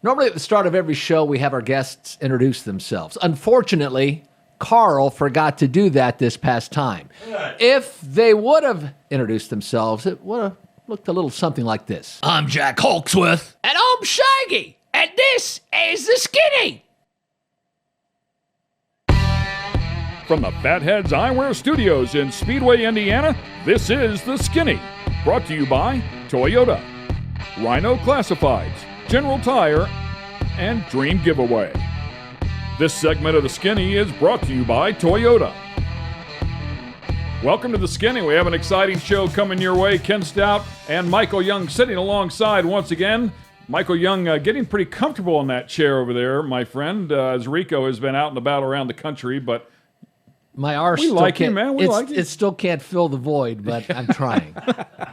Normally at the start of every show, we have our guests introduce themselves. Unfortunately, Carl forgot to do that this past time. If they would have introduced themselves, it would have looked a little something like this. I'm Jack Hawksworth. And I'm Shaggy. And this is The Skinny. From the Fatheadz Eyewear Studios in Speedway, Indiana, this is The Skinny. Brought to you by Toyota, Rhino Classifieds, General Tire, and Dream Giveaway. This segment of The Skinny is brought to you by Toyota. Welcome to The Skinny. We have an exciting show coming your way. Ken Stout and Michael Young sitting alongside once again. Michael Young getting pretty comfortable in that chair over there, my friend, as Rico has been out and about around the country, but my arse we still like you, can't, man. We like you. It still can't fill the void, but I'm trying.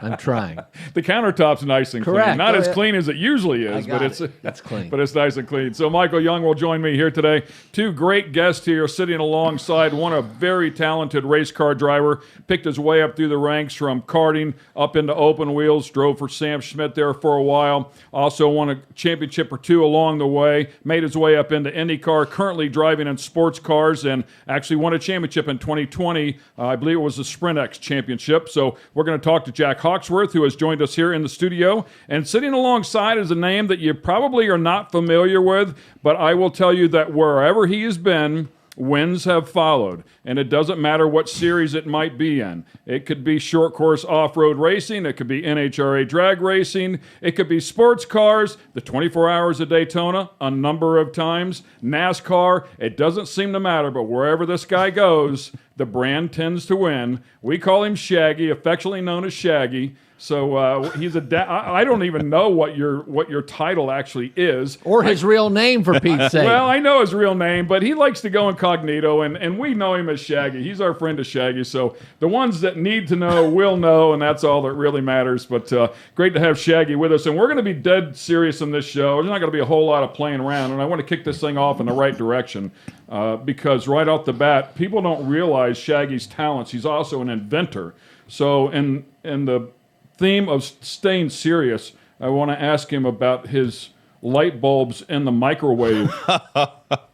I'm trying. The countertop's nice and Correct. clean. Not as clean as it usually is, but it's clean. But it's nice and clean. So Michael Young will join me here today. Two great guests here sitting alongside one, a very talented race car driver, picked his way up through the ranks from karting up into open wheels, drove for Sam Schmidt there for a while, also won a championship or two along the way, made his way up into IndyCar, currently driving in sports cars, and actually won a championship in 2020. I believe it was the Sprint X Championship. So we're going to talk to Jack Hawksworth, who has joined us here in the studio. And sitting alongside is a name that you probably are not familiar with, but I will tell you that wherever he has been, wins have followed, and it doesn't matter what series it might be in. It could be short course off-road racing, it could be NHRA drag racing, it could be sports cars, the 24 Hours of Daytona a number of times, NASCAR. It doesn't seem to matter, but wherever this guy goes, the brand tends to win. We call him Shaggy, affectionately known as Shaggy. So he's I don't even know what your title actually is. Or his real name, for Pete's sake. Well, I know his real name, but he likes to go incognito, and we know him as Shaggy. He's our friend of Shaggy. So the ones that need to know will know, and that's all that really matters. But great to have Shaggy with us. And we're going to be dead serious in this show. There's not going to be a whole lot of playing around, and I want to kick this thing off in the right direction because right off the bat, people don't realize Shaggy's talents. He's also an inventor. So in the theme of staying serious, I want to ask him about his light bulbs in the microwave. Right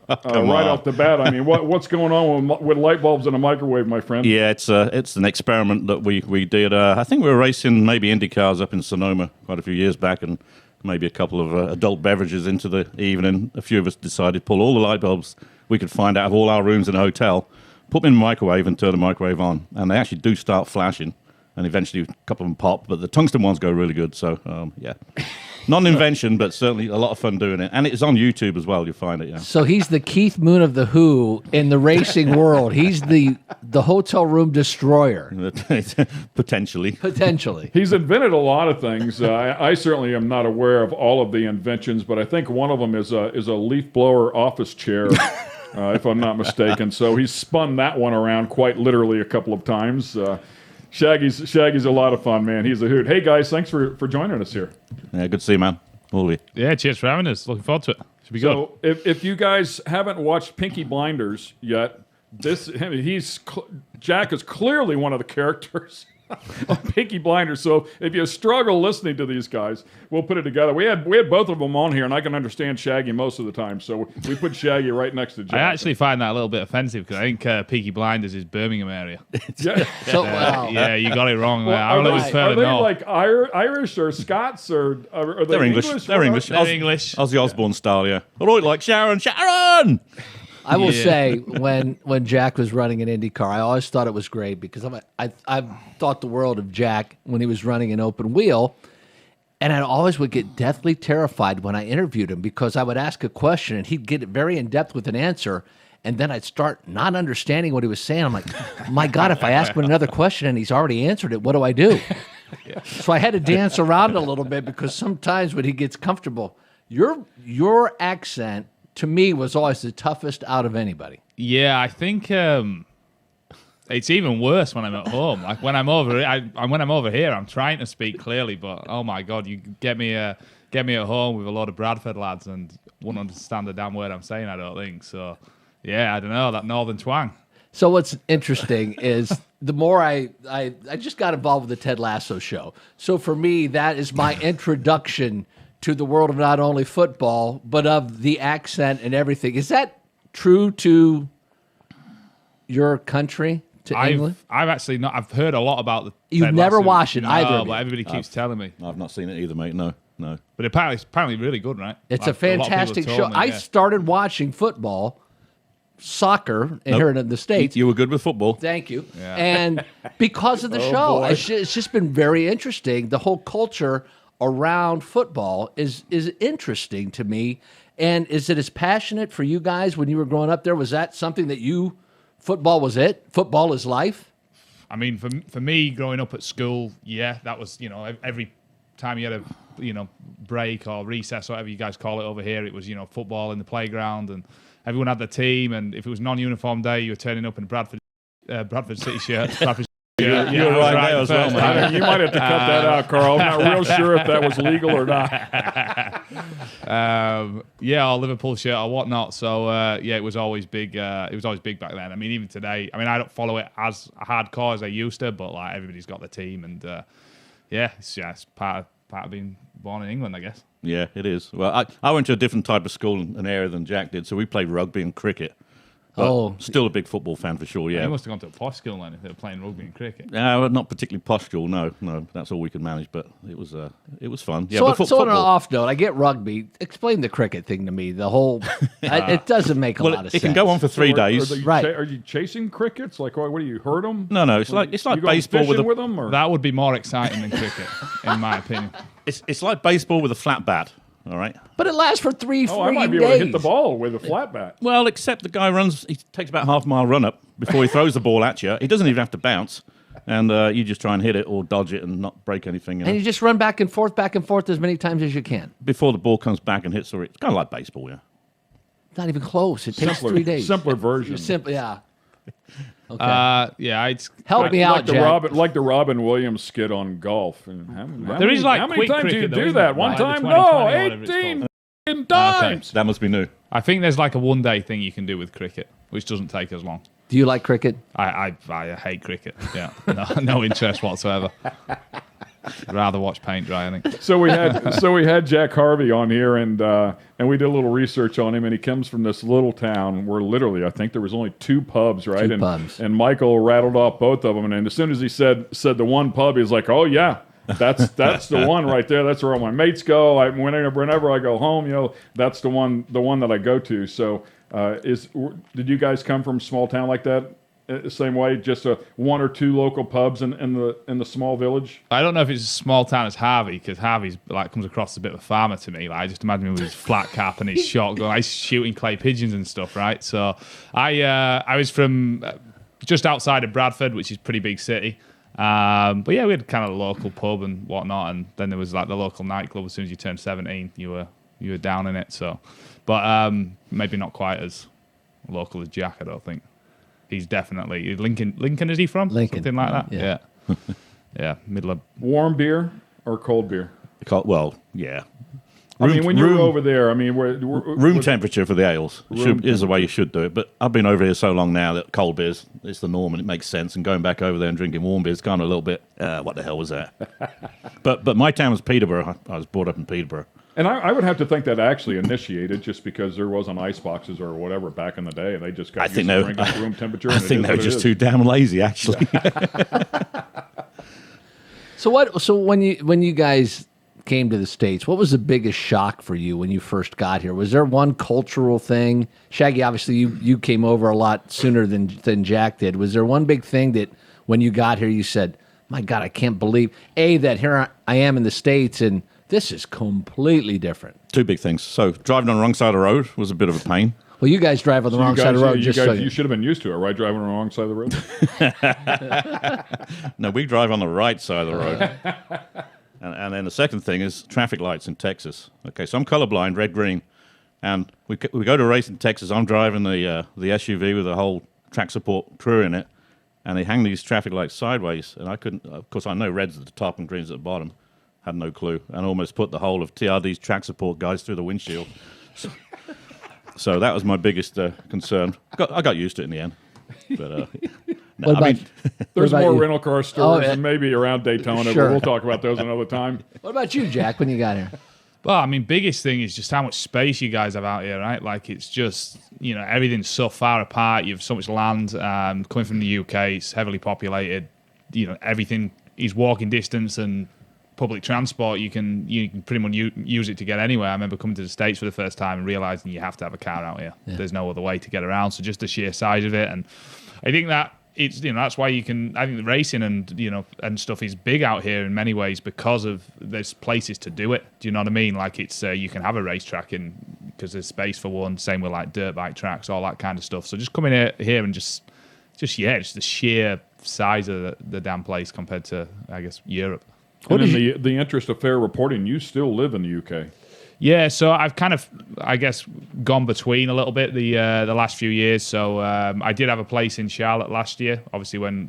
off the bat, I mean, what's going on with light bulbs in a microwave, my friend? Yeah, it's an experiment that we did. I think we were racing maybe Indy cars up in Sonoma quite a few years back, and maybe a couple of adult beverages into the evening. A few of us decided to pull all the light bulbs we could find out of all our rooms in a hotel, put them in the microwave and turn the microwave on, and they actually do start flashing. And eventually a couple of them pop, but the tungsten ones go really good. So, yeah. Not an invention, but certainly a lot of fun doing it. And it's on YouTube as well, you'll find it, yeah. So he's the Keith Moon of the Who in the racing world. He's the hotel room destroyer. Potentially. Potentially. He's invented a lot of things. I certainly am not aware of all of the inventions, but I think one of them is a leaf blower office chair, if I'm not mistaken. So he's spun that one around quite literally a couple of times. Shaggy's a lot of fun, man. He's a hoot. Hey, guys, thanks for joining us here. Yeah, good to see you, man. All of you. Yeah, cheers for having us. Looking forward to it. Should be good. So if you guys haven't watched Pinky Blinders yet, Jack is clearly one of the characters of Pinky Blinders. So if you struggle listening to these guys, we'll put it together. We had both of them on here, and I can understand Shaggy most of the time. So we put Shaggy right next to Jack. I actually find that a little bit offensive because I think Peaky Blinders is Birmingham area. Yeah. So, wow. Yeah, you got it wrong. Well, are they north. like Irish or Scots or are they They're English. They're English. They're English. Ozzy Osbourne style, yeah. All right, like Sharon! I will say, when Jack was running an IndyCar, I always thought it was great because I thought the world of Jack when he was running an open wheel, and I always would get deathly terrified when I interviewed him because I would ask a question and he'd get very in-depth with an answer, and then I'd start not understanding what he was saying. I'm like, my God, if I ask him another question and he's already answered it, what do I do? Yeah. So I had to dance around a little bit because sometimes when he gets comfortable, your accent to me was always the toughest out of anybody. Yeah, I think it's even worse when I'm at home. Like when I'm over here, I'm trying to speak clearly, but oh my God, you get me at home with a lot of Bradford lads and wouldn't understand the damn word I'm saying, I don't think. So yeah, I don't know, that northern twang. So what's interesting is the more I just got involved with the Ted Lasso show. So for me, that is my introduction to the world of not only football, but of the accent and everything. Is that true to your country, to England? I've actually not. I've heard a lot about the. You've Ted never Lasso. watched it either of but you. everybody keeps telling me. I've not seen it either, mate. No. But apparently really good, right? It's Like, a lot of people have fantastic told show. me, I yeah. started watching football, soccer, here in the States. You were good with football. Thank you. Yeah. And because of the show, boy. it's just been very interesting. The whole culture around football is interesting to me. And is it as passionate for you guys when you were growing up there? Was that something that football was it? Football is life? I mean, for me, growing up at school, yeah, that was, every time you had a, break or recess, or whatever you guys call it over here, it was, football in the playground, and everyone had their team, and if it was non-uniform day, you were turning up in Bradford City shirt. Bradford shirt. You were right there as well, first mate. time. You might have to cut that out, Carl. I'm not real sure if that was legal or not. Or Liverpool shirt or whatnot. So it was always big. It was always big back then. I mean, even today. I mean, I don't follow it as hardcore as I used to, but like everybody's got the team, and it's part of being born in England, I guess. Yeah, it is. Well, I went to a different type of school and area than Jack did, so we played rugby and cricket. But still a big football fan for sure, yeah. You must have gone to a posh school then if they were playing rugby and cricket. Well, not particularly posh school, no. That's all we could manage, but it was fun. Yeah, So, but so on an football, off note, I get rugby. Explain the cricket thing to me. The whole, it doesn't make a lot of it sense. can go on for 3 days. Right. Are you chasing crickets? Like, what do you hurt them? No, it's like you going baseball fishing with a them, or? That would be more exciting than cricket, in my opinion. it's like baseball with a flat bat. All right. But it lasts for 3 I might be days. able to hit the ball with a flat bat. Well, except the guy he takes about half-mile run-up before he throws the ball at you. He doesn't even have to bounce, and you just try and hit it or dodge it and not break anything. And you just run back and forth as many times as you can. Before the ball comes back and hits, it's kind of like baseball, yeah. Not even close. It takes 3 days. Simpler version. Simple, yeah. Okay. Help me out, the Jack. Like the Robin Williams skit on golf. And how many quick times do you cricket, though, do isn't that? there? One Like the time? 2020 No, or whatever it's 18 called. times. That must be new. I think there's like a one-day thing you can do with cricket, which doesn't take as long. Do you like cricket? I hate cricket. Yeah, no interest whatsoever. I'd rather watch paint dry, I think. So we had Jack Harvey on here, and we did a little research on him, and he comes from this little town where literally I think there was only 2 pubs, right? Two pubs. And Michael rattled off both of them, and as soon as he said the one pub, he's like, oh yeah. That's the one right there. That's where all my mates go. Whenever I go home, that's the one that I go to. So, did you guys come from a small town like that? Same way, just 1 or 2 local pubs in the small village. I don't know if it's a small town as Harvey, because Harvey's comes across a bit of a farmer to me. Like, I just imagine him with his flat cap and his shotgun. He's shooting clay pigeons and stuff, right? So I was from just outside of Bradford, which is a pretty big city. But yeah, we had kind of a local pub and whatnot, and then there was like the local nightclub. As soon as you turned 17, you were down in it. So, but maybe not quite as local as Jack, I don't think. He's definitely Lincoln. Lincoln, is he from? Lincoln. Something like that. Yeah. Yeah, middle of. Warm beer or cold beer? Well, yeah. I mean, when you were over there, I mean, Room temperature for the ales is the way you should do it. But I've been over here so long now that cold beers is the norm, and it makes sense. And going back over there and drinking warm beer is kind of a little bit, what the hell was that? but my town was Peterborough. I was brought up in Peterborough. And I would have to think that actually initiated just because there wasn't ice boxes or whatever back in the day. They just got used to drinking at room temperature. I think they were just too damn lazy, actually. So when you guys came to the States, what was the biggest shock for you when you first got here? Was there one cultural thing? Shaggy, obviously you came over a lot sooner than Jack did. Was there one big thing that when you got here you said, my God, I can't believe, that here I am in the States and this is completely different? 2 big things. So driving on the wrong side of the road was a bit of a pain. Well, you guys drive on the wrong side of the road. You should have been used to it, right? Driving on the wrong side of the road. No, we drive on the right side of the road. And then the second thing is traffic lights in Texas. Okay, so I'm colorblind, red, green. And we go to a race in Texas. I'm driving the SUV with a whole track support crew in it. And they hang these traffic lights sideways. And I couldn't, of course, I know red's at the top and green's at the bottom. Had no clue. And almost put the whole of TRD's track support guys through the windshield. So that was my biggest concern. I got used to it in the end. But There's about more you? rental car stores yeah. and maybe around Daytona, Sure. but we'll talk about those another time. What about you, Jack, when you got here? Well, I mean, biggest thing is just how much space you guys have out here, right? Like, it's just, everything's so far apart. You have so much land. Coming from the UK, it's heavily populated. Everything is walking distance, and public transport, you can pretty much use it to get anywhere. I remember coming to the States for the first time and realizing you have to have a car out here. Yeah. There's no other way to get around. So just the sheer size of it, and I think that it's that's why you can. I think the racing and stuff is big out here in many ways because of there's places to do it. Do you know what I mean? Like it's you can have a racetrack because there's space for one. Same with like dirt bike tracks, all that kind of stuff. So just coming here and just the sheer size of the damn place compared to, I guess, Europe. And in the interest of fair reporting, you still live in the UK. Yeah, so I've kind of, I guess, gone between a little bit the last few years. So I did have a place in Charlotte last year. Obviously, when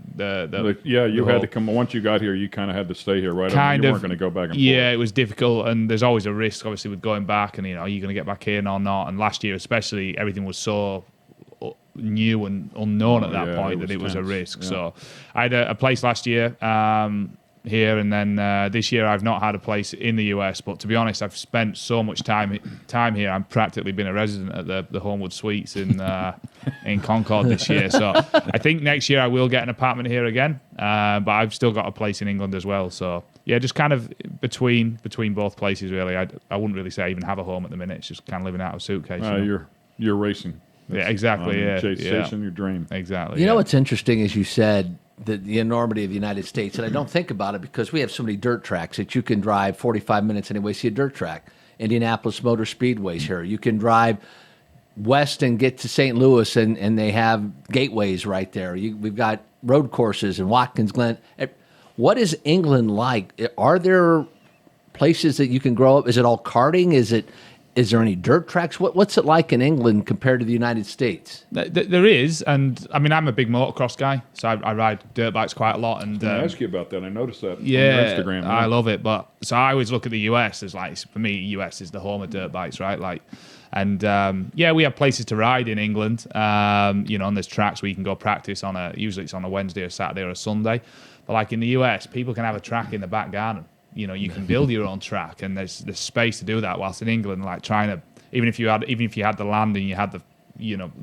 you had to come once you got here. You kind of had to stay here, right? You weren't going to go back and forth. Yeah, it was difficult, and there's always a risk, obviously, with going back. And are you going to get back in or not? And last year, especially, everything was so new and unknown at that point that it was a risk. Yeah. So I had a place last year. Here, and then this year I've not had a place in the US, but to be honest, I've spent so much time here. I've practically been a resident at the Homewood Suites in Concord this year. So I think next year I will get an apartment here again, but I've still got a place in England as well. So yeah, just kind of between both places really. I wouldn't really say I even have a home at the minute. It's just kind of living out of a suitcase. You're racing. Yeah, exactly. Chasing your dream. Exactly. You know what's interesting is you said the enormity of the United States, and I don't think about it because we have so many dirt tracks that you can drive 45 minutes anyway, see a dirt track. Indianapolis Motor Speedway's here. You can drive west and get to St. Louis, and they have gateways right there. We've got road courses in Watkins Glen. What is England like? Are there places that you can grow up? Is it all karting? Is there any dirt tracks? What's it like in England compared to the United States? There is, and I mean, I'm a big motocross guy, so I ride dirt bikes quite a lot. And I ask you about that. I noticed that on your Instagram. I love it, but so I always look at the US as like, for me, US is the home of dirt bikes, right? Like, and we have places to ride in England. And there's tracks where you can go practice usually it's on a Wednesday or Saturday or a Sunday. But like in the US, people can have a track in the back garden. You can build your own track, and there's space to do that. Whilst in England, like even if you had the land and you had the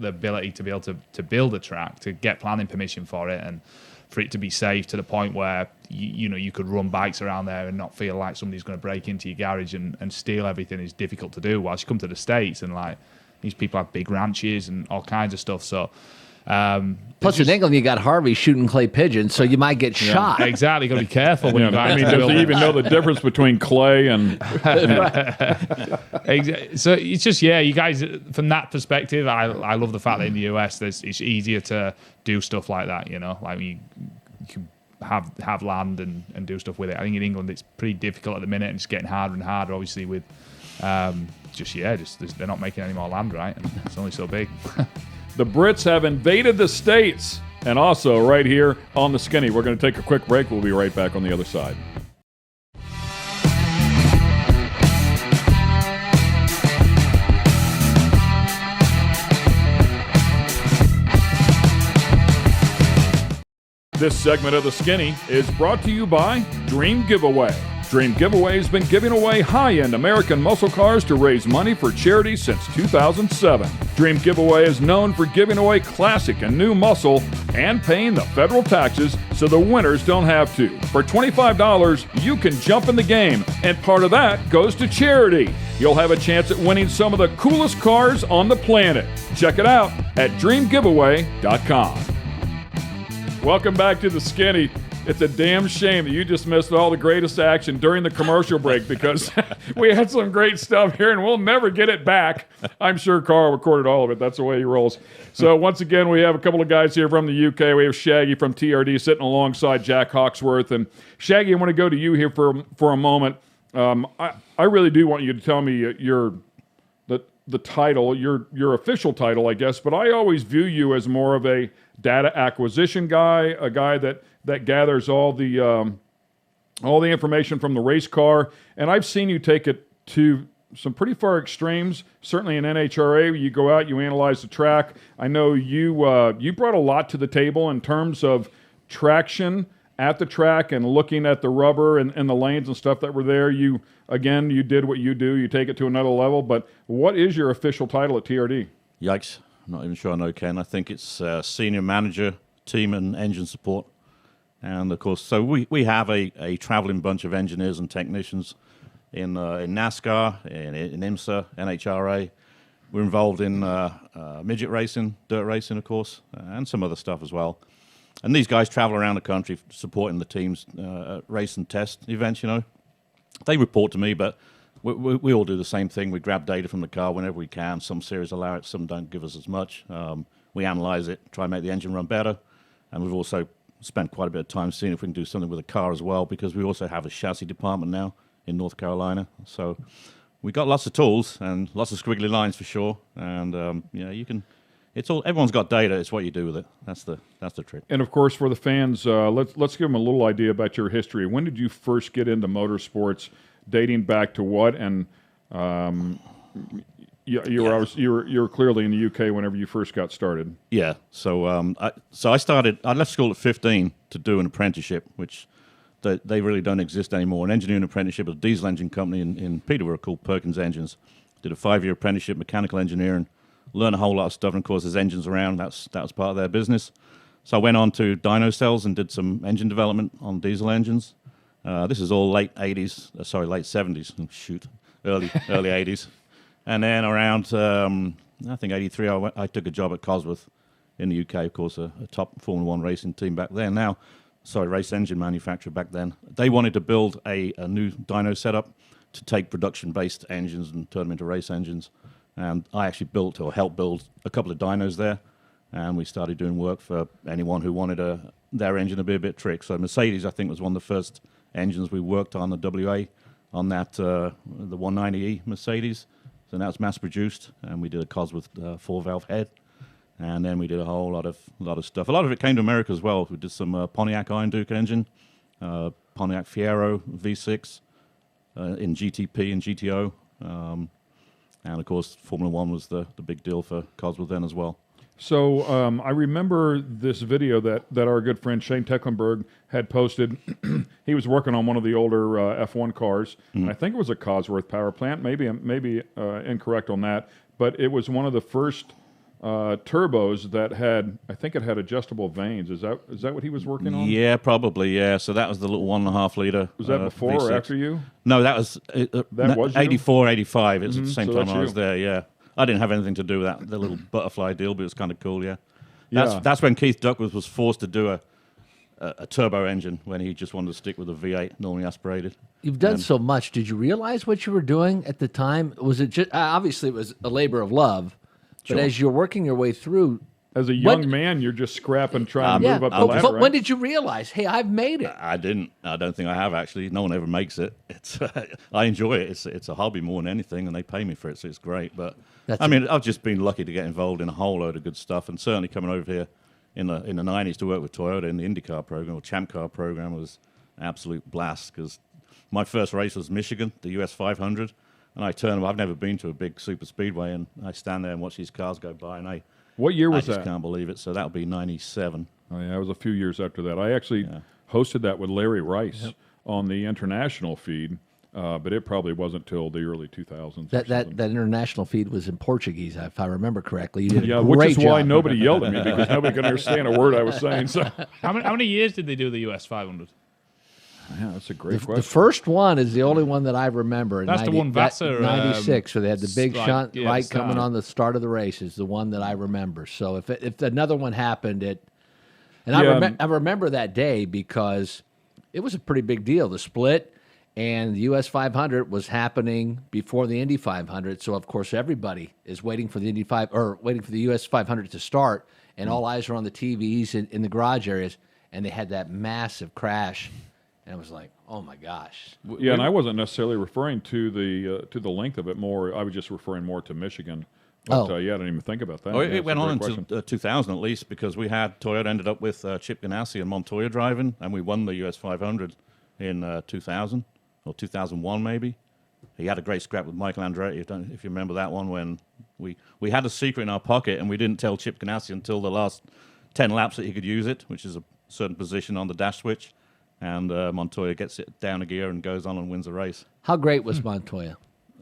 ability to be able to build a track, to get planning permission for it, and for it to be safe to the point where you could run bikes around there and not feel like somebody's going to break into your garage and steal everything is difficult to do. Whilst you come to the States and like these people have big ranches and all kinds of stuff, so. Plus, in England, you got Harvey shooting clay pigeons, so you might get shot. Exactly, got to be careful when you buy. I mean, does he even know the difference between clay and? So it's just you guys. From that perspective, I love the fact that in the US, it's easier to do stuff like that. Like you can have land and do stuff with it. I think in England, it's pretty difficult at the minute, and it's getting harder and harder. Obviously, with they're not making any more land, right? And it's only so big. The Brits have invaded the States, and also right here on The Skinny. We're going to take a quick break. We'll be right back on the other side. This segment of The Skinny is brought to you by Dream Giveaway. Dream Giveaway has been giving away high-end American muscle cars to raise money for charity since 2007. Dream Giveaway is known for giving away classic and new muscle and paying the federal taxes so the winners don't have to. For $25, you can jump in the game, and part of that goes to charity. You'll have a chance at winning some of the coolest cars on the planet. Check it out at dreamgiveaway.com. Welcome back to The Skinny. It's a damn shame that you just missed all the greatest action during the commercial break because we had some great stuff here and we'll never get it back. I'm sure Carl recorded all of it. That's the way he rolls. So once again, we have a couple of guys here from the UK. We have Shaggy from TRD sitting alongside Jack Hawksworth. And Shaggy, I want to go to you here for a moment. I really do want you to tell me the title, your official title, I guess, but I always view you as more of a data acquisition guy, a guy that gathers all the information from the race car, and I've seen you take it to some pretty far extremes. Certainly in NHRA, you go out, you analyze the track. I know you brought a lot to the table in terms of traction at the track and looking at the rubber and the lanes and stuff that were there, you did what you do. You take it to another level. But what is your official title at TRD? Yikes. I'm not even sure I know, Ken. I think it's Senior Manager, Team and Engine Support. And, of course, so we have a traveling bunch of engineers and technicians in NASCAR, in IMSA, NHRA. We're involved in midget racing, dirt racing, of course, and some other stuff as well. And these guys travel around the country supporting the teams, race and test events, you know. They report to me, but we all do the same thing. We grab data from the car whenever we can. Some series allow it, some don't give us as much. We analyze it, try and make the engine run better. And we've also spent quite a bit of time seeing if we can do something with the car as well, because we also have a chassis department now in North Carolina. So we got lots of tools and lots of squiggly lines for sure. And you can. It's all. Everyone's got data. It's what you do with it. That's the trick. And of course, for the fans, let's give them a little idea about your history. When did you first get into motorsports? Dating back to what? And you were clearly in the UK whenever you first got started. Yeah. So I started. I left school at 15 to do an apprenticeship, which they really don't exist anymore. An engineering apprenticeship at a diesel engine company in Peterborough called Perkins Engines. Did a 5-year apprenticeship, mechanical engineering. Learned a whole lot of stuff, and of course, there's engines around. That was part of their business. So I went on to dyno cells and did some engine development on diesel engines. This is all late 80s, late 70s. Oh, shoot, early 80s. And then around, I think 83, I took a job at Cosworth in the UK, of course, a top Formula 1 racing team back then. Race engine manufacturer back then. They wanted to build a new dyno setup to take production-based engines and turn them into race engines. And I actually built or helped build a couple of dynos there. And we started doing work for anyone who wanted their engine to be a bit trick. So Mercedes, I think, was one of the first engines we worked on, the WA, on that, the 190E Mercedes. So now it's mass-produced, and we did a Cosworth 4-valve head. And then we did a whole lot of stuff. A lot of it came to America as well. We did some Pontiac Iron Duke engine, Pontiac Fiero V6 in GTP and GTO. And, of course, Formula 1 was the big deal for Cosworth then as well. So I remember this video that our good friend Shane Tecklenburg had posted. He was working on one of the older F1 cars. Mm-hmm. I think it was a Cosworth power plant. Maybe incorrect on that. But it was one of the first turbos that had, I think it had adjustable vanes. Is that what he was working on? Yeah, probably, yeah. So that was the little 1.5 liter. Was that before V6. Or after you? No, that was, that was 84, 85. It was at the same so time I was you. there, yeah. I didn't have anything to do with that, the little butterfly deal, but it was kind of cool, yeah. That's when Keith Duckworth was forced to do a turbo engine when he just wanted to stick with a V8, normally aspirated. You've done so much. Did you realize what you were doing at the time? Was it just, obviously it was a labor of love, but as you're working your way through, as a young man, you're just scrapping, trying to move up the ladder. But right? when did you realize, hey, I've made it? I didn't. I don't think I have, actually. No one ever makes it. I enjoy it. It's a hobby more than anything, and they pay me for it, so it's great. But I've just been lucky to get involved in a whole load of good stuff, and certainly coming over here in the 90s to work with Toyota in the IndyCar program or Champ Car program was an absolute blast, because my first race was Michigan, the US 500, and I've never been to a big super speedway, and I stand there and watch these cars go by, and what year was that? I just can't believe it. So that'll be 97. Oh, yeah, it was a few years after that. I actually hosted that with Larry Rice on the international feed, but it probably wasn't till the early 2000s. That international feed was in Portuguese, if I remember correctly. You did a great which is job. why nobody yelled at me, because nobody could understand a word I was saying. So, how many years did they do the US 500? Yeah, that's a great question. The first one is the only one that I remember. That's the one Vassar 96, where they had the big shunt light start. coming on the start of the race is the one that I remember. So if another one happened, I remember that day because it was a pretty big deal. The split and the US 500 was happening before the Indy 500. So of course everybody is waiting for the waiting for the US 500 to start, and all eyes are on the TVs in the garage areas, and they had that massive crash. And I was like, "Oh my gosh!" Yeah, and I wasn't necessarily referring to the length of it. More, I was just referring more to Michigan. But, I didn't even think about that. Oh, it went on until 2000 at least, because Toyota ended up with Chip Ganassi and Montoya driving, and we won the US 500 in 2000 or 2001 maybe. He had a great scrap with Michael Andretti, if you remember that one, when we had a secret in our pocket and we didn't tell Chip Ganassi until the last 10 laps that he could use it, which is a certain position on the dash switch. and Montoya gets it down a gear and goes on and wins the race. How great was Montoya?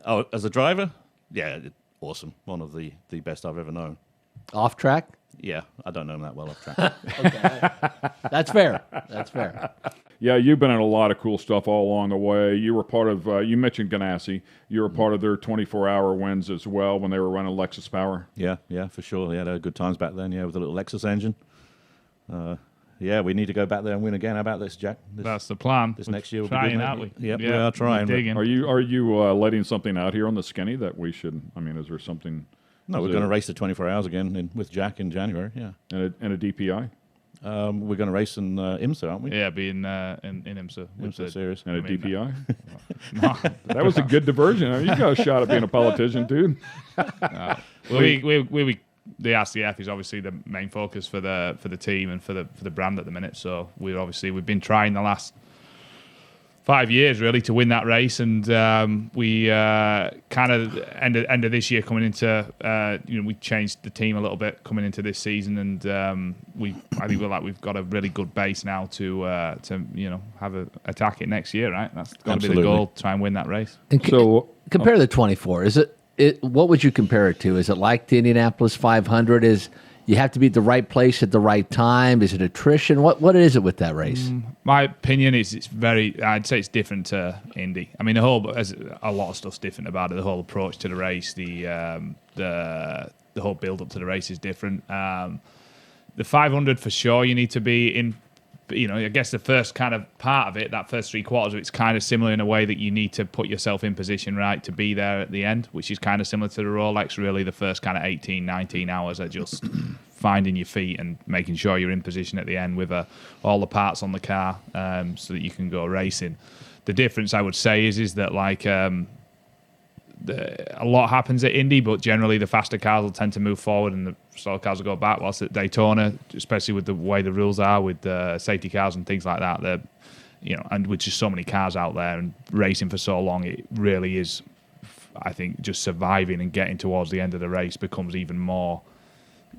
Oh, as a driver, yeah, awesome. One of the best I've ever known. Off track? Yeah, I don't know him that well off track. Okay. That's fair. That's fair. Yeah, you've been in a lot of cool stuff all along the way. You were part of, you mentioned Ganassi. You were part of their 24-hour wins as well when they were running Lexus Power. Yeah, for sure. Yeah, they had good times back then, with the little Lexus engine. Yeah, we need to go back there and win again. How about this, Jack? That's the plan. This next year we'll trying, be doing aren't we? Yep, we are trying. Digging. Are you letting something out here on the skinny that we should, I mean, is there something? No, we're going to race the 24 hours again with Jack in January, yeah. And a DPI? We're going to race in IMSA, aren't we? Yeah, be in IMSA. IMSA series. And a DPI? No. That was a good diversion. I mean, you got a shot at being a politician, dude. Well, the RCF is obviously the main focus for the team and for the brand at the minute. So we've been trying the last 5 years really to win that race, and we kind of end of this year coming into we changed the team a little bit coming into this season, and I think we've got a really good base now to have a attack it next year, right? That's got to be the goal, try and win that race. And compare the 24. Is it what would you compare it to? Is it like the Indianapolis 500? Is you have to be at the right place at the right time? Is it attrition? What is it with that race? My opinion is I'd say it's different to Indy. I mean, a lot of stuff's different about it. The whole approach to the race, the whole build up to the race is different. The 500 for sure, you need to be in. I guess the first kind of part of it, that first 3 quarters, it's kind of similar in a way that you need to put yourself in position, right, to be there at the end, which is kind of similar to the Rolex, really. The first kind of 18, 19 hours are just finding your feet and making sure you're in position at the end with all the parts on the car so that you can go racing. The difference, I would say, is that, like, a lot happens at Indy, but generally the faster cars will tend to move forward and the slower cars will go back, whilst at Daytona, especially with the way the rules are with safety cars and things like that, and with just so many cars out there and racing for so long, it really is, I think, just surviving and getting towards the end of the race becomes even more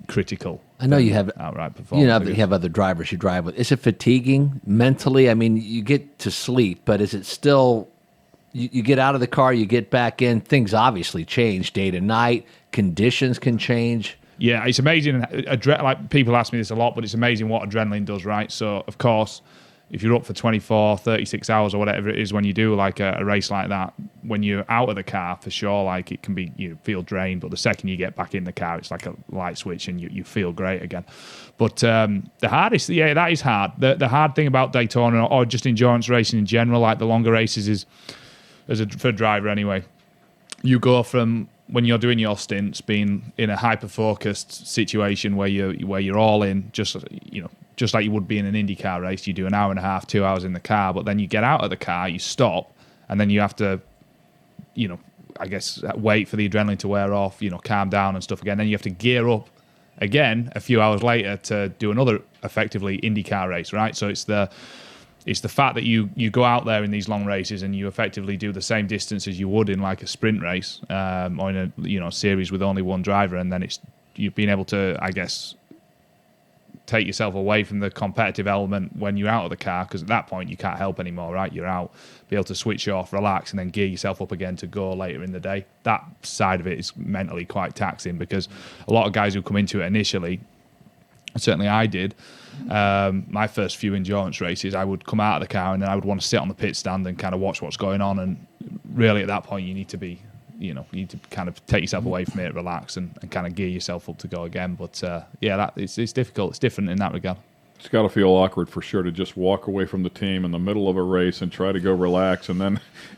critical. I know you have outright performance. You have other drivers you drive with. Is it fatiguing mentally? I mean, you get to sleep, but is it still... You get out of the car, you get back in. Things obviously change day to night. Conditions can change. Yeah, it's amazing. Like, people ask me this a lot, but it's amazing what adrenaline does, right? So, of course, if you're up for 24, 36 hours or whatever it is when you do like a race like that, when you're out of the car, for sure, like, it can be, you feel drained. But the second you get back in the car, it's like a light switch and you feel great again. But the hardest, that is hard. The hard thing about Daytona or just endurance racing in general, like the longer races, is... for a driver anyway, you go from when you're doing your stints being in a hyper-focused situation where you're all in, just like you would be in an IndyCar race. You do an hour and a half, 2 hours in the car, but then you get out of the car, you stop, and then you have to, I guess, wait for the adrenaline to wear off, calm down and stuff again. Then you have to gear up again a few hours later to do another effectively IndyCar race, right? So it's the fact that you go out there in these long races and you effectively do the same distance as you would in like a sprint race or in a series with only one driver, and then you've been able to, I guess, take yourself away from the competitive element when you're out of the car, because at that point you can't help anymore, right? You're out, be able to switch off, relax, and then gear yourself up again to go later in the day. That side of it is mentally quite taxing, because a lot of guys who come into it initially, certainly I did, my first few endurance races, I would come out of the car and then I would want to sit on the pit stand and kind of watch what's going on. And really at that point you need to kind of take yourself away from it, relax and kind of gear yourself up to go again. But it's difficult. It's different in that regard. It's got to feel awkward for sure to just walk away from the team in the middle of a race and try to go relax and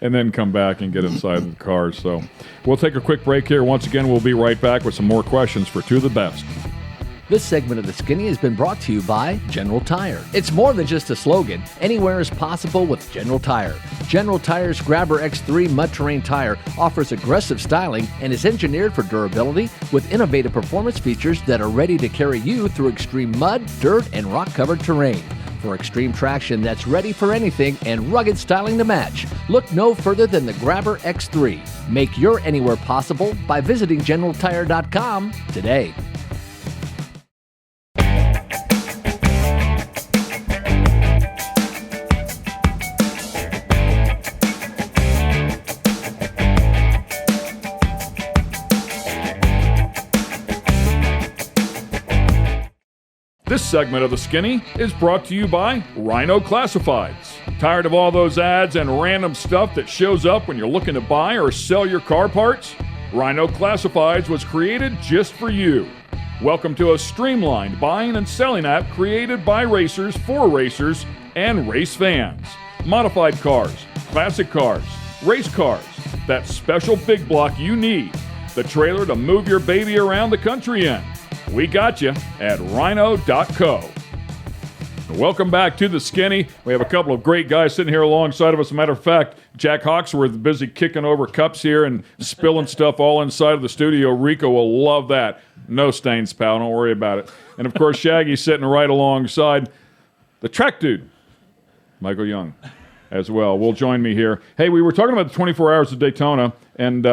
then come back and get inside the cars. So we'll take a quick break here. Once again, we'll be right back with some more questions for Two the Best. This segment of The Skinny has been brought to you by General Tire. It's more than just a slogan. Anywhere is possible with General Tire. General Tire's Grabber X3 Mud Terrain tire offers aggressive styling and is engineered for durability with innovative performance features that are ready to carry you through extreme mud, dirt, and rock-covered terrain. For extreme traction that's ready for anything and rugged styling to match, look no further than the Grabber X3. Make your anywhere possible by visiting GeneralTire.com today. This segment of The Skinny is brought to you by Rhino Classifieds. Tired of all those ads and random stuff that shows up when you're looking to buy or sell your car parts? Rhino Classifieds was created just for you. Welcome to a streamlined buying and selling app created by racers for racers and race fans. Modified cars, classic cars, race cars, that special big block you need, the trailer to move your baby around the country in. We got you at rhino.co. Welcome back to The Skinny. We have a couple of great guys sitting here alongside of us. As a matter of fact, Jack Hawksworth busy kicking over cups here and spilling stuff all inside of the studio. Rico will love that. No stains, pal. Don't worry about it. And, of course, Shaggy sitting right alongside the track dude, Michael Young, as well. Will join me here. Hey, we were talking about the 24 Hours of Daytona, and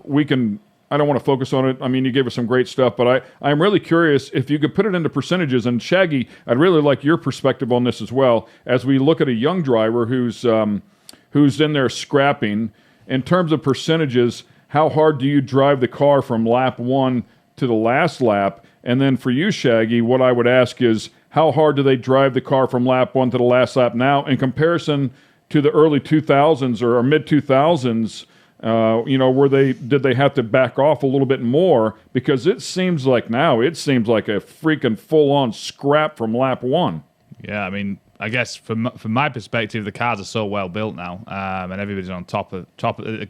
we can... I don't want to focus on it. I mean, you gave us some great stuff, but I'm really curious if you could put it into percentages. And Shaggy, I'd really like your perspective on this as well. As we look at a young driver who's in there scrapping, in terms of percentages, how hard do you drive the car from lap 1 to the last lap? And then for you, Shaggy, what I would ask is, how hard do they drive the car from lap 1 to the last lap now in comparison to the early 2000s or mid 2000s? Did they have to back off a little bit more? Because it seems like a freaking full-on scrap from lap 1. Yeah, I mean, I guess from my perspective, the cars are so well built now, and everybody's on top of.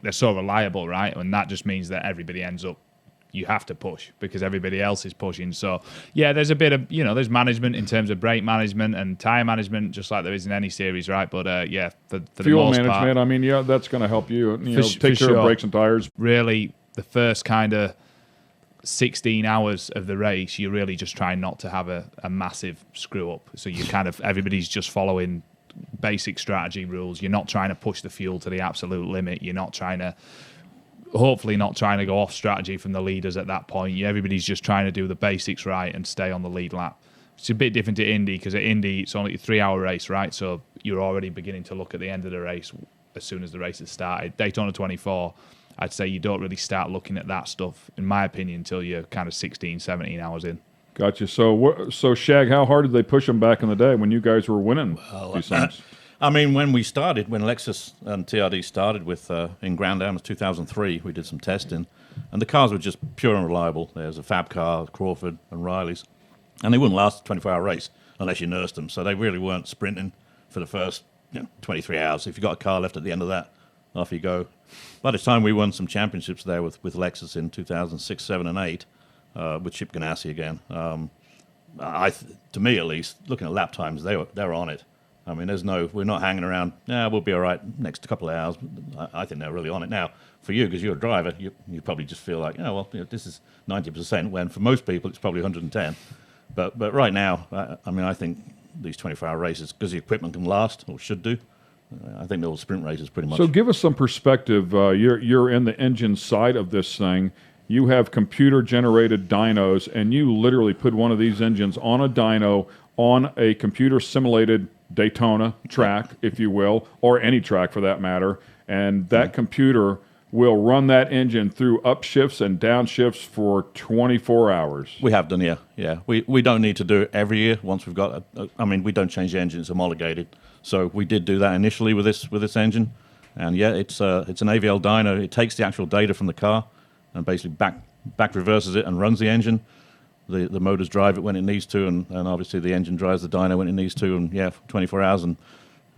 They're so reliable, right? And that just means that everybody ends up. You have to push because everybody else is pushing. So, yeah, there's a bit of, there's management in terms of brake management and tyre management, just like there is in any series, right? But, for fuel the most management, part, I mean, yeah, that's going to help you, take care sure. of brakes and tires. Really, the first kind of 16 hours of the race, you're really just trying not to have a massive screw up. So you everybody's just following basic strategy rules. You're not trying to push the fuel to the absolute limit. You're not hopefully not trying to go off strategy from the leaders at that point. Everybody's just trying to do the basics right and stay on the lead lap. It's a bit different to Indy because at Indy it's only a 3-hour race, right? So you're already beginning to look at the end of the race as soon as the race has started. Daytona 24, I'd say you don't really start looking at that stuff, in my opinion, until you're kind of 16, 17 hours in. Gotcha. So Shag, how hard did they push them back in the day when you guys were winning these things? I mean, when Lexus and TRD started with in Grand Am, 2003, we did some testing, and the cars were just pure and reliable. There was a Fab car, Crawford and Riley's, and they wouldn't last a 24-hour race unless you nursed them. So they really weren't sprinting for the first 23 hours. If you got a car left at the end of that, off you go. By the time we won some championships there with Lexus in 2006, 7, and 8, with Chip Ganassi again, to me at least, looking at lap times, they're on it. I mean, we're not hanging around, we'll be all right next couple of hours. I think they're really on it. Now, for you, because you're a driver, you probably just feel like, this is 90%, when for most people it's probably 110. But right now, I think these 24-hour races, because the equipment can last, or should do, I think they're all sprint races pretty much. So give us some perspective. You're in the engine side of this thing. You have computer-generated dynos, and you literally put one of these engines on a dyno on a computer-simulated Daytona track, if you will, or any track for that matter, and that computer will run that engine through upshifts and downshifts for 24 hours. We have done, yeah. We don't need to do it every year. Once we've got, we don't change the engine; it's homologated. So we did do that initially with this engine, and it's an AVL dyno. It takes the actual data from the car and basically back reverses it and runs the engine. The motors drive it when it needs to, and obviously the engine drives the dyno when it needs to, and 24 hours, and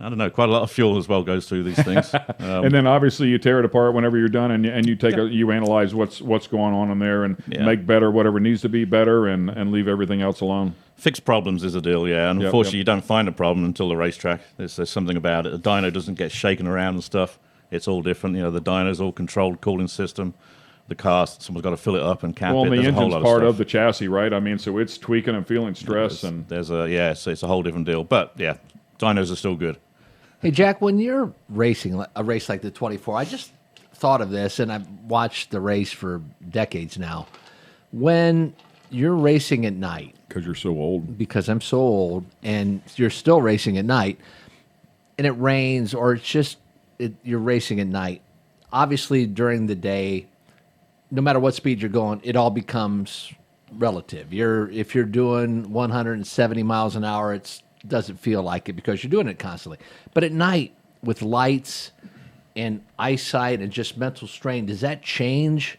I don't know, quite a lot of fuel as well goes through these things. And then obviously you tear it apart whenever you're done, and you take you analyze what's going on in there, and make better whatever needs to be better, and leave everything else alone. Fix problems is a deal, and unfortunately you don't find a problem until the racetrack. There's something about it. The dyno doesn't get shaken around and stuff. It's all different. The dyno's all controlled cooling system. The car, someone's got to fill it up and cap it. Well, and the engine's part of the chassis, right? I mean, so it's tweaking and feeling stress. So it's a whole different deal. But, dynos are still good. Hey, Jack, when you're racing a race like the 24, I just thought of this, and I've watched the race for decades now. When you're racing at night. Because you're so old. Because I'm so old, and you're still racing at night, and it rains, or you're racing at night. Obviously, during the day, no matter what speed you're going, it all becomes relative. If you're doing 170 miles an hour, it doesn't feel like it because you're doing it constantly. But at night, with lights and eyesight and just mental strain, does that change?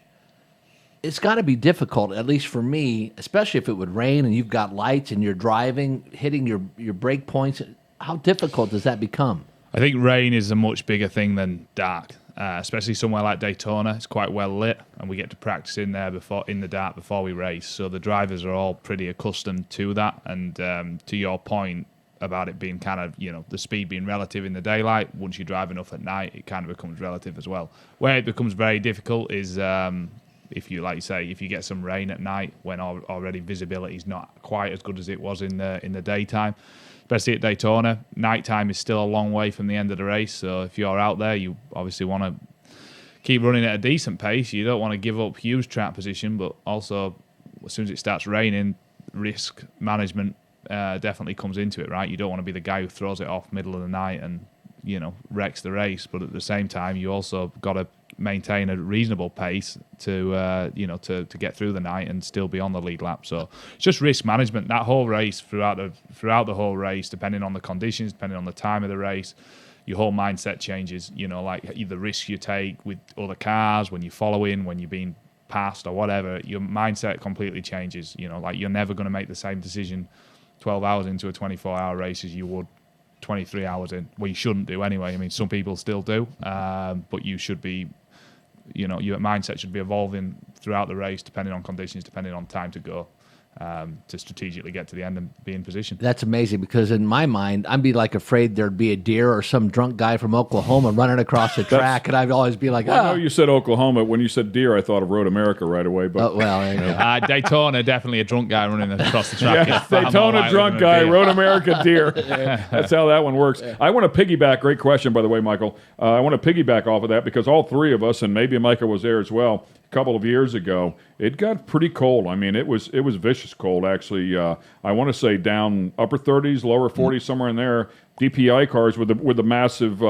It's got to be difficult, at least for me, especially if it would rain and you've got lights and you're driving, hitting your brake points. How difficult does that become? I think rain is a much bigger thing than dark, especially somewhere like Daytona. It's quite well lit, and we get to practice in there in the dark before we race. So the drivers are all pretty accustomed to that. And to your point about it being kind of, the speed being relative in the daylight, once you drive enough at night, it kind of becomes relative as well. Where it becomes very difficult is if you, like you say, if you get some rain at night when already visibility is not quite as good as it was in the daytime, especially at Daytona. Nighttime is still a long way from the end of the race, so if you're out there, you obviously want to keep running at a decent pace. You don't want to give up huge track position, but also as soon as it starts raining, risk management definitely comes into it, right? You don't want to be the guy who throws it off middle of the night and wrecks the race, but at the same time, you also got to maintain a reasonable pace to get through the night and still be on the lead lap. So it's just risk management. That whole race, throughout the whole race, depending on the conditions, depending on the time of the race, your whole mindset changes. Like the risks you take with other cars, when you follow in, when you're being passed or whatever, your mindset completely changes. Like you're never going to make the same decision 12 hours into a 24-hour race as you would 23 hours in. Well, you shouldn't do anyway. I mean, some people still do, but you should be, your mindset should be evolving throughout the race, depending on conditions, depending on time to go, to strategically get to the end and be in position. That's amazing, because in my mind, I'd be like afraid there'd be a deer or some drunk guy from Oklahoma running across the track, and I'd always be like, I know you said Oklahoma. When you said deer, I thought of Road America right away. But there you go. Daytona, definitely a drunk guy running across the track. Yeah, Daytona drunk guy, Road America deer. That's how that one works. I want to piggyback. Great question, by the way, Michael. I want to piggyback off of that because all three of us, and maybe Michael was there as well, a couple of years ago, it got pretty cold. I mean, it was vicious cold, actually. I want to say down upper 30s, lower 40s, somewhere in there. DPI cars with the massive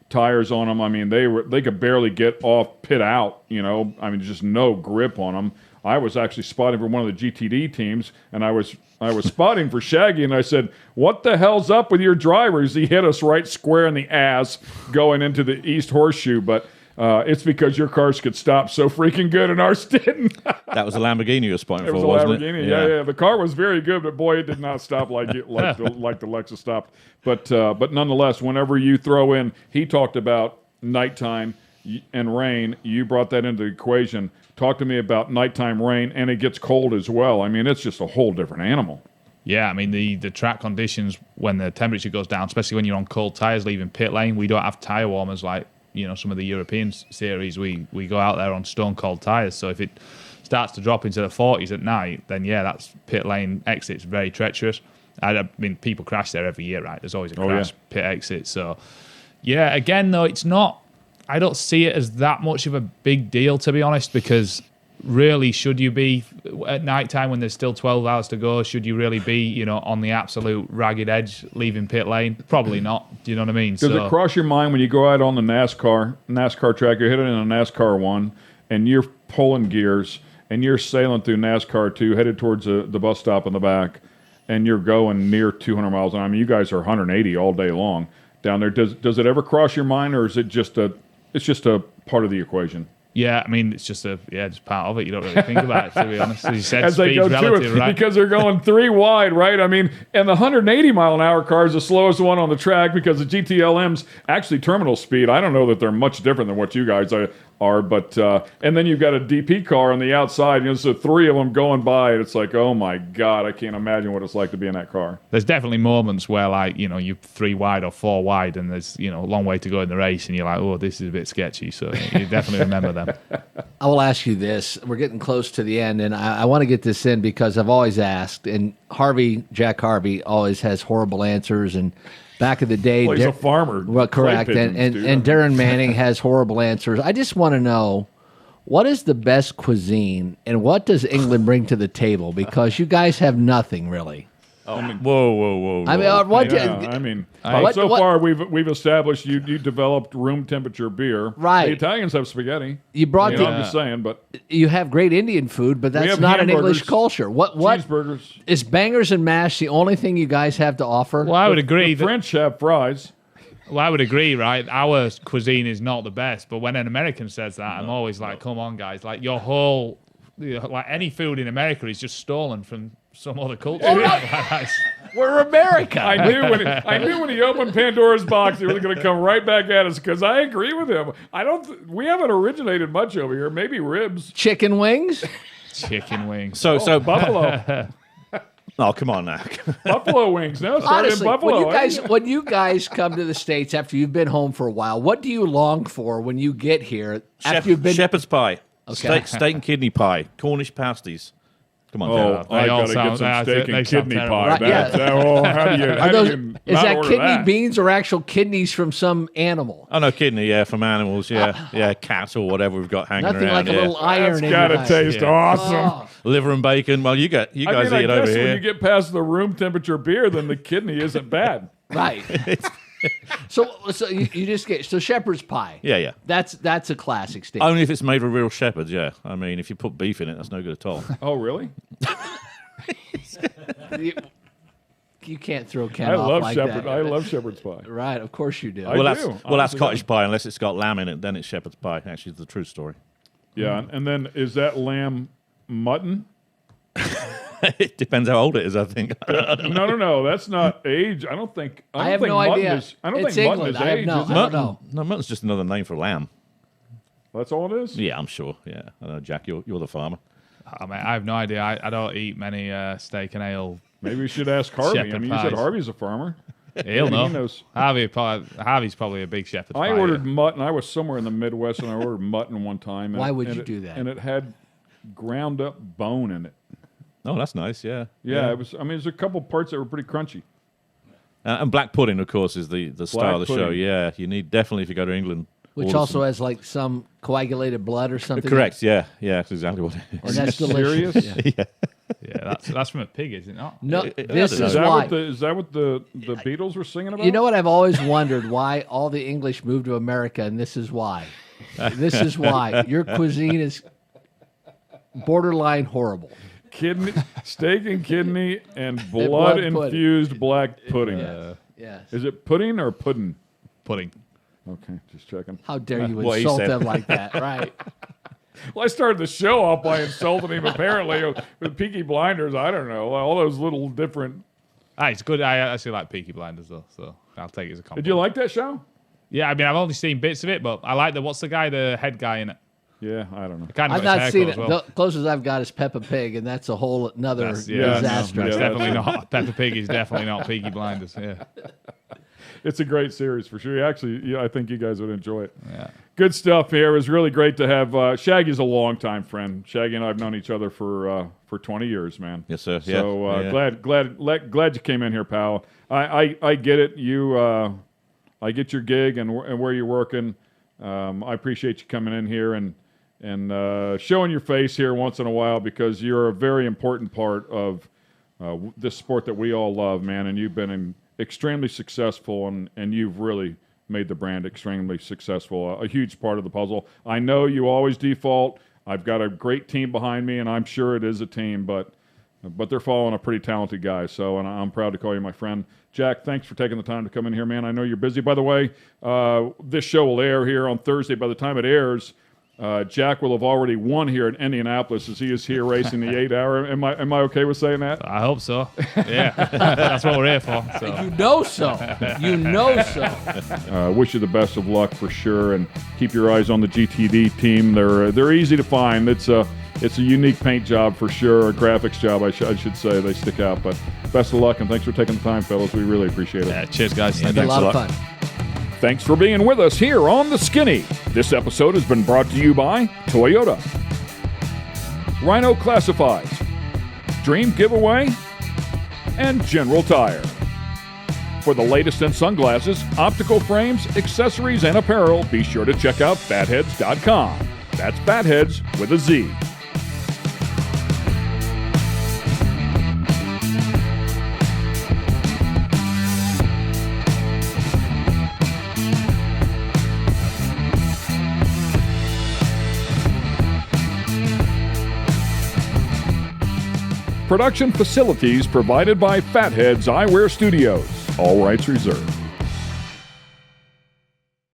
tires on them. I mean, they could barely get off pit out. I mean, just no grip on them. I was actually spotting for one of the GTD teams, and I was spotting for Shaggy, and I said, "What the hell's up with your drivers?" He hit us right square in the ass going into the East Horseshoe, but. It's because your cars could stop so freaking good and ours didn't. That was a Lamborghini you were spotting for, wasn't it? Yeah. The car was very good, but boy, it did not stop like the Lexus stopped. But nonetheless, whenever you throw in, he talked about nighttime and rain. You brought that into the equation. Talk to me about nighttime rain, and it gets cold as well. I mean, it's just a whole different animal. Yeah, I mean, the track conditions when the temperature goes down, especially when you're on cold tires leaving pit lane, we don't have tire warmers like some of the European series. We go out there on stone cold tires, so if it starts to drop into the 40s at night, then that's pit lane exit's very treacherous. I mean, people crash there every year, right? There's always a crash pit exit. So again though, it's not, I don't see it as that much of a big deal, to be honest, because really, should you be at night time when there's still 12 hours to go, should you really be on the absolute ragged edge leaving pit lane? Probably not. Do you know what I mean? Does it cross your mind when you go out on the NASCAR track, you're hitting in a NASCAR 1 and you're pulling gears and you're sailing through NASCAR 2 headed towards the bus stop in the back, and you're going near 200 miles an hour? I mean, you guys are 180 all day long down there. Does it ever cross your mind, or is it just a part of the equation? Yeah, I mean, it's just part of it. You don't really think about it, to be honest. As you said, as they go relative, right? Because they're going 3 wide, right? I mean, and the 180 mile an hour car is the slowest one on the track because the GTLM's actually terminal speed. I don't know that they're much different than what you guys are, but and then you've got a DP car on the outside. So 3 of them going by, and it's like, oh my God, I can't imagine what it's like to be in that car. There's definitely moments where, like, you're 3 wide or 4 wide, and there's a long way to go in the race, and you're like, oh, this is a bit sketchy. So you definitely remember them. I will ask you this. We're getting close to the end, and I want to get this in because I've always asked, and Jack Harvey always has horrible answers, and back in the day... Well, he's a farmer. Well, correct, and Darren Manning has horrible answers. I just want to know, what is the best cuisine, and what does England bring to the table? Because you guys have nothing, really. Whoa. I mean, what? Yeah, I mean, What- so what- far we've established you developed room temperature beer. Right. The Italians have spaghetti. You brought You know, the. I'm just saying, but You have great Indian food, but that's have not an English hamburgers, culture. What cheeseburgers. is bangers and mash the only thing you guys have to offer? Well, I would agree. The French have fries. Well, I would agree, right? Our cuisine is not the best, but when an American says that, I'm always like, come on, guys. Like, your whole, like, any food in America is just stolen from some other culture. We're America. I knew when he opened Pandora's box, he was going to come right back at us because I agree with him. We haven't originated much over here. Maybe ribs. Chicken wings. Chicken wings. So Buffalo. oh, come on now. Buffalo wings. No, started Honestly, in Buffalo. when you guys come to the States after you've been home for a while, what do you long for when you get here after you've been? Shepherd's pie, Okay. steak and kidney pie, Cornish pasties. Come on, Oh, Taylor. I They all gotta sound- get some they steak and sound kidney terrible. pie. Right, yeah. How do you Are those, not is that order kidney that? beans or actual kidneys from some animal? Oh no, kidney, yeah, from animals, yeah, cats or whatever we've got hanging Nothing around. like a yeah. little iron That's in gotta your taste Yeah. awesome. Oh, Liver and bacon. Well, you guys I eat guess over when here. you get past the room temperature beer, then the kidney isn't bad. right. so you just get shepherd's pie. Yeah. That's a classic steak. Only if it's made with real shepherds, yeah. I mean, if you put beef in it, that's no good at all. Oh, really? You can't throw Ken I off love like shepherd. that. I love shepherd's pie. Right, of course you do. I well, do. that's Honestly, cottage pie. Unless it's got lamb in it, then it's shepherd's pie. Actually, it's the true story. Yeah, and then is that lamb mutton? It depends how old it is, I think. No. That's not age. I don't think. I have think no mutton idea. Is, I don't It's think mutton England. is I have age. no- is I it? don't know. No, mutton's just another name for lamb. That's all it is. Yeah, I'm sure. Yeah, I know, Jack. You're the farmer. I mean, I have no idea. I don't eat many steak and ale. Maybe we should ask Harvey. Shepherd You said pies. Harvey's a farmer. He'll He know. knows. Harvey's probably a big shepherd's I pie. ordered mutton. I was somewhere in the Midwest, and I ordered mutton one time. And Why would and you it- do that? And it had ground up bone in it. Oh, that's nice. Yeah. Yeah, it was. I mean, there's a couple parts that were pretty crunchy. And black pudding, of course, is the star of the show. pudding. Yeah, you need definitely if you go to England. Which order also some- has like some coagulated blood or something. correct. Yeah, that's exactly what it And is. that's delicious. Serious? Yeah. Yeah, that's from a pig, is it not? No, I this don't know. is Is that why. what the Beatles were singing about? You know what? I've always wondered why all the English moved to America, and this is why. This is why. Your cuisine is borderline horrible. Kidney, steak and kidney, and blood blood infused black pudding. Yes. Is it pudding or pudding? Pudding. Okay, just checking. How dare you What he insult said. them like that? Right. Well, I started the show off by insulting him. Apparently, with Peaky Blinders. I don't know all those little different. It's good. I actually like Peaky Blinders, though, so I'll take it as a compliment. Did you like that show? Yeah, I mean, I've only seen bits of it, but I like what's the guy, the head guy in it? Yeah, I don't know. Kind of I've got not his seen haircut it. as well. The closest I've got is Peppa Pig, and that's a whole another That's- yeah, disaster. It's Yeah, definitely not. Peppa Pig is definitely not Peaky Blinders. Yeah. It's a great series for sure. Actually, I think you guys would enjoy it. Yeah. Good stuff here. It was really great to have Shaggy's a longtime friend. Shaggy and I have known each other for 20 years, man. Yes, sir. So Yeah. glad you came in here, pal. I get it. I get your gig and where you're working. I appreciate you coming in here and showing your face here once in a while because you're a very important part of this sport that we all love, man. And you've been extremely successful, and you've really made the brand extremely successful. A huge part of the puzzle. I know you always default. I've got a great team behind me, and I'm sure it is a team, but they're following a pretty talented guy. So, and I'm proud to call you my friend. Jack, thanks for taking the time to come in here, man. I know you're busy. By the way, this show will air here on Thursday. By the time it airs, Jack will have already won here in Indianapolis as he is here racing the 8-hour. Am I okay with saying that? I hope so. Yeah. That's what we're here for. So. You know so. You know so. Wish you the best of luck for sure, and keep your eyes on the GTD team. They're easy to find. It's a unique paint job for sure, a graphics job I should say. They stick out. But best of luck, and thanks for taking the time, fellas. We really appreciate it. Yeah, cheers, guys. It's been a lot of fun. Thanks for being with us here on The Skinny. This episode has been brought to you by Toyota, Rhino Classifieds, Dream Giveaway, and General Tire. For the latest in sunglasses, optical frames, accessories, and apparel, be sure to check out Fatheadz.com. That's Fatheadz with a Z. Production facilities provided by Fatheadz Eyewear Studios. All rights reserved.